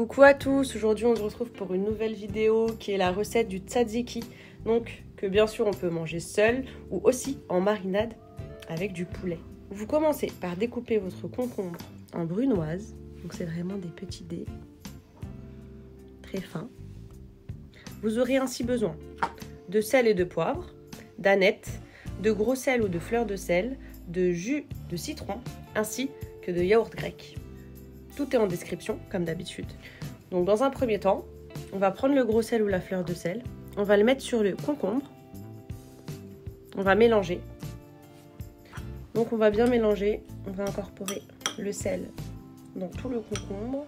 Coucou à tous, aujourd'hui on se retrouve pour une nouvelle vidéo qui est la recette du tzatziki, donc que bien sûr on peut manger seul ou aussi en marinade avec du poulet. Vous commencez par découper votre concombre en brunoise, donc c'est vraiment des petits dés très fins. Vous aurez ainsi besoin de sel et de poivre, d'anettes, de gros sel ou de fleurs de sel, de jus de citron ainsi que de yaourt grec. Tout est en description, comme d'habitude. Donc dans un premier temps, on va prendre le gros sel ou la fleur de sel, on va le mettre sur le concombre, on va mélanger. Donc on va bien mélanger, on va incorporer le sel dans tout le concombre.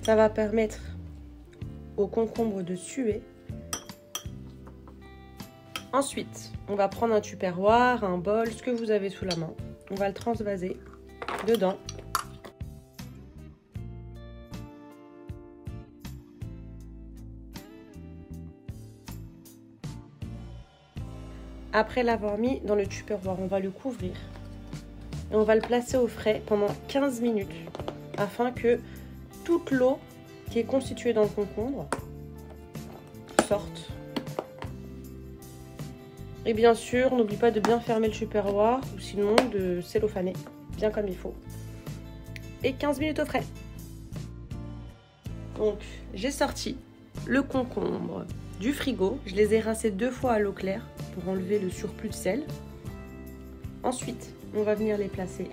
Ça va permettre au concombre de suer. Ensuite, on va prendre un tupperware, un bol, ce que vous avez sous la main. On va le transvaser dedans. Après l'avoir mis dans le tupperware, on va le couvrir et on va le placer au frais pendant 15 minutes afin que toute l'eau qui est constituée dans le concombre sorte. Et bien sûr, n'oublie pas de bien fermer le tupperware ou sinon de cellophaner bien comme il faut. Et 15 minutes au frais. Donc, j'ai sorti le concombre du frigo. Je les ai rincés 2 fois à l'eau claire pour enlever le surplus de sel. Ensuite, on va venir les placer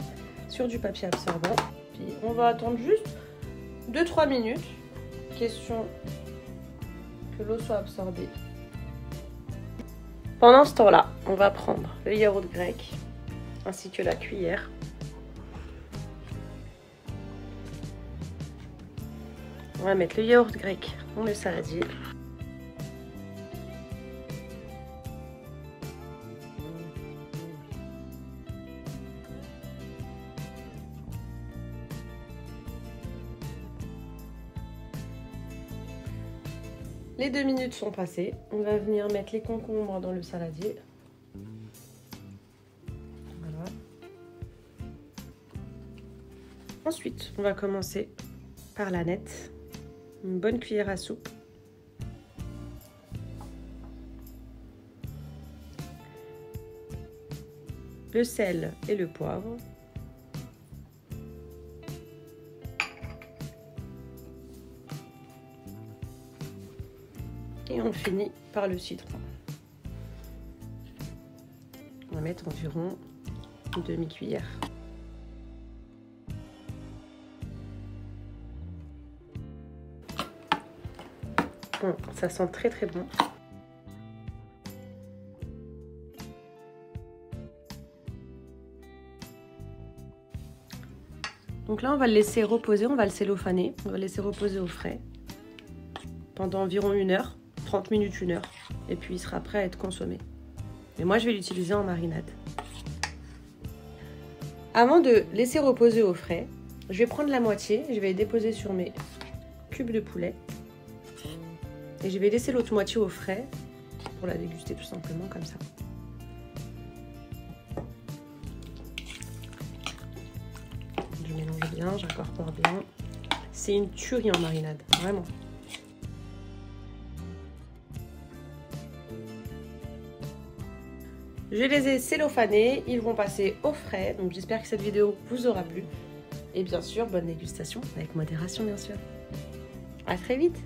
sur du papier absorbant. Puis on va attendre juste 2-3 minutes. Question que l'eau soit absorbée. Pendant ce temps-là, on va prendre le yaourt grec ainsi que la cuillère. On va mettre le yaourt grec dans le saladier. Les 2 minutes sont passées, on va venir mettre les concombres dans le saladier. Voilà. Ensuite, on va commencer par l'aneth, une bonne cuillère à soupe. Le sel et le poivre. Et on finit par le citron. On va mettre environ une demi-cuillère. Bon, ça sent très très bon. Donc là, on va le laisser reposer, on va le cellophaner, on va le laisser reposer au frais pendant environ 1 heure. 30 minutes, 1 heure, et puis il sera prêt à être consommé. Mais moi, je vais l'utiliser en marinade. Avant de laisser reposer au frais, je vais prendre la moitié, je vais les déposer sur mes cubes de poulet, et je vais laisser l'autre moitié au frais pour la déguster tout simplement comme ça. Je mélange bien, j'incorpore bien. C'est une tuerie en marinade, vraiment. Je les ai cellophanés, ils vont passer au frais, donc j'espère que cette vidéo vous aura plu. Et bien sûr, bonne dégustation, avec modération bien sûr. À très vite!